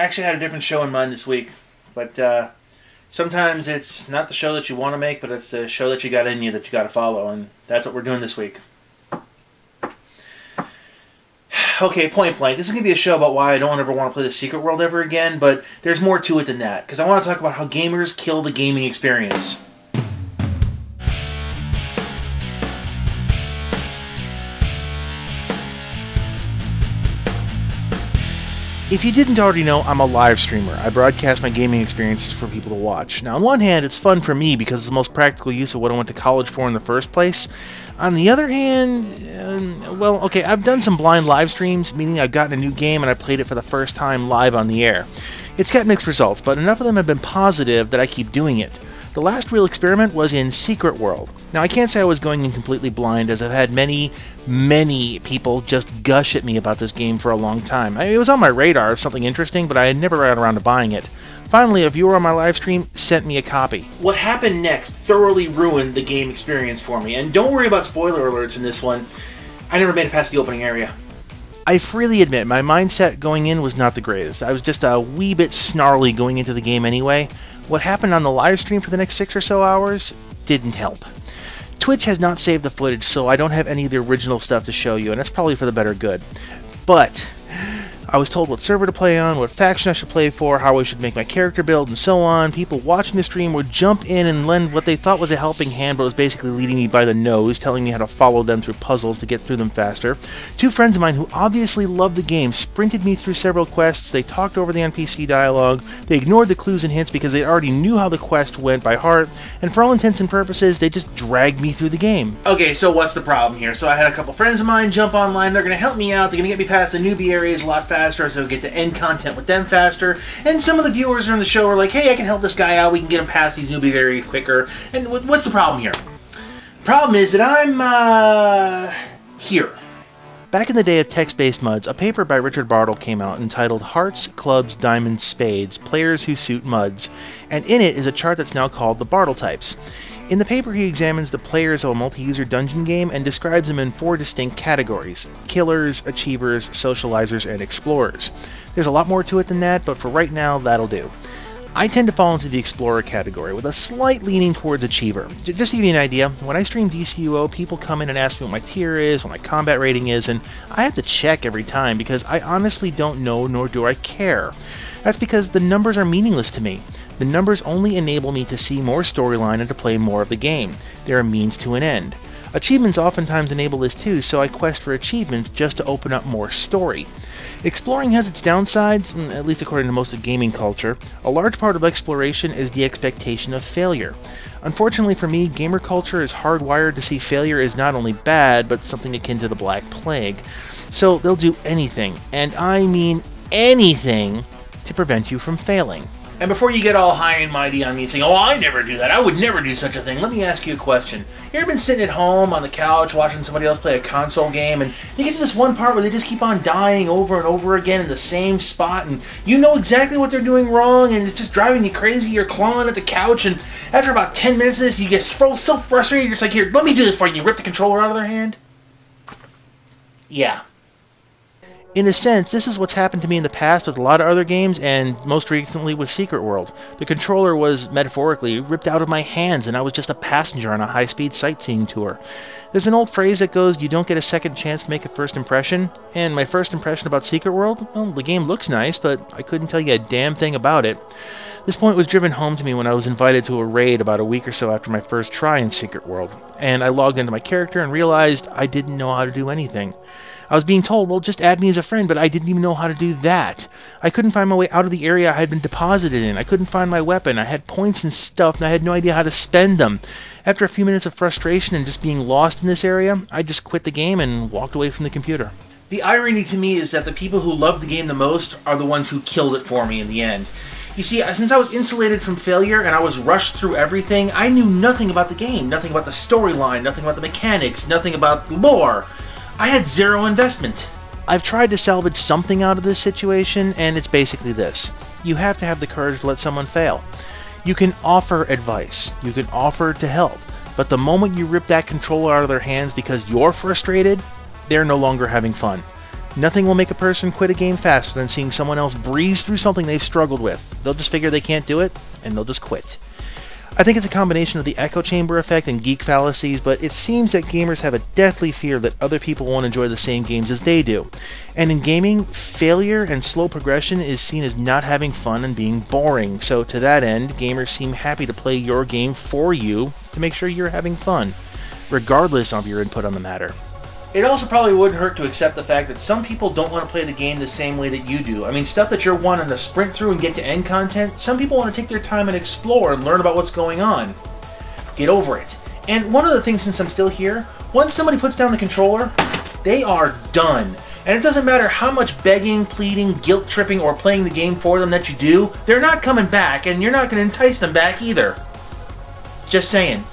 actually had a different show in mind this week, but sometimes it's not the show that you want to make, but it's the show that you got in you that you got to follow, and that's what we're doing this week. Okay, point blank, this is going to be a show about why I don't ever want to play the Secret World ever again, but there's more to it than that, because I want to talk about how gamers kill the gaming experience. If you didn't already know, I'm a live streamer. I broadcast my gaming experiences for people to watch. Now, on one hand, it's fun for me because it's the most practical use of what I went to college for in the first place. On the other hand, well, okay, I've done some blind live streams, meaning I've gotten a new game and I played it for the first time live on the air. It's got mixed results, but enough of them have been positive that I keep doing it. The last real experiment was in Secret World. Now, I can't say I was going in completely blind, as I've had many people just gush at me about this game for a long time. I mean, it was on my radar as something interesting, but I had never got around to buying it. Finally, a viewer on my live stream sent me a copy. What happened next thoroughly ruined the game experience for me, and don't worry about spoiler alerts in this one. I never made it past the opening area. I freely admit, my mindset going in was not the greatest. I was just a wee bit snarly going into the game anyway. What happened on the live stream for the next 6 or so hours didn't help. Twitch has not saved the footage, so I don't have any of the original stuff to show you, and that's probably for the better good. But I was told what server to play on, what faction I should play for, how I should make my character build, and so on. People watching the stream would jump in and lend what they thought was a helping hand, but was basically leading me by the nose, telling me how to follow them through puzzles to get through them faster. Two friends of mine who obviously loved the game sprinted me through several quests. They talked over the NPC dialogue. They ignored the clues and hints because they already knew how the quest went by heart, and for all intents and purposes, they just dragged me through the game. Okay, so what's the problem here? So I had a couple friends of mine jump online. They're going to help me out. They're going to get me past the newbie areas a lot faster, so I get to end content with them faster. And some of the viewers on the show are like, hey, I can help this guy out. We can get him past these newbie areas quicker. And what's the problem here? The problem is that I'm, here. Back in the day of text-based MUDs, a paper by Richard Bartle came out entitled Hearts, Clubs, Diamonds, Spades, Players Who Suit MUDs, and in it is a chart that's now called the Bartle types. In the paper, he examines the players of a multi-user dungeon game and describes them in 4 distinct categories: killers, achievers, socializers, and explorers. There's a lot more to it than that, but for right now, that'll do. I tend to fall into the explorer category, with a slight leaning towards achiever. Just to give you an idea, when I stream DCUO, people come in and ask me what my tier is, what my combat rating is, and I have to check every time because I honestly don't know, nor do I care. That's because the numbers are meaningless to me. The numbers only enable me to see more storyline and to play more of the game. They're a means to an end. Achievements oftentimes enable this too, so I quest for achievements just to open up more story. Exploring has its downsides, at least according to most of gaming culture. A large part of exploration is the expectation of failure. Unfortunately for me, gamer culture is hardwired to see failure as not only bad, but something akin to the Black Plague. So they'll do anything, and I mean anything, to prevent you from failing. And before you get all high and mighty on me saying, oh, I never do that, I would never do such a thing, let me ask you a question. You ever been sitting at home on the couch watching somebody else play a console game, and they get to this one part where they just keep on dying over and over again in the same spot, and you know exactly what they're doing wrong, and it's just driving you crazy, you're clawing at the couch, and after about 10 minutes of this, you get so frustrated, you're just like, here, let me do this for you, you rip the controller out of their hand? Yeah. In a sense, this is what's happened to me in the past with a lot of other games, and most recently with Secret World. The controller was, metaphorically, ripped out of my hands, and I was just a passenger on a high-speed sightseeing tour. There's an old phrase that goes, you don't get a second chance to make a first impression, and my first impression about Secret World? Well, the game looks nice, but I couldn't tell you a damn thing about it. This point was driven home to me when I was invited to a raid about a week or so after my first try in Secret World, and I logged into my character and realized I didn't know how to do anything. I was being told, well, just add me as a friend, but I didn't even know how to do that. I couldn't find my way out of the area I had been deposited in. I couldn't find my weapon. I had points and stuff, and I had no idea how to spend them. After a few minutes of frustration and just being lost in this area, I just quit the game and walked away from the computer. The irony to me is that the people who love the game the most are the ones who killed it for me in the end. You see, since I was insulated from failure and I was rushed through everything, I knew nothing about the game, nothing about the storyline, nothing about the mechanics, nothing about lore. I had zero investment. I've tried to salvage something out of this situation, and it's basically this. You have to have the courage to let someone fail. You can offer advice, you can offer to help, but the moment you rip that controller out of their hands because you're frustrated, they're no longer having fun. Nothing will make a person quit a game faster than seeing someone else breeze through something they've struggled with. They'll just figure they can't do it, and they'll just quit. I think it's a combination of the echo chamber effect and geek fallacies, but it seems that gamers have a deathly fear that other people won't enjoy the same games as they do. And in gaming, failure and slow progression is seen as not having fun and being boring, so to that end, gamers seem happy to play your game for you to make sure you're having fun, regardless of your input on the matter. It also probably wouldn't hurt to accept the fact that some people don't want to play the game the same way that you do. I mean, stuff that you're wanting to sprint through and get to end content, some people want to take their time and explore and learn about what's going on. Get over it. And one of the things, since I'm still here, once somebody puts down the controller, they are done. And it doesn't matter how much begging, pleading, guilt-tripping, or playing the game for them that you do, they're not coming back, and you're not going to entice them back either. Just saying.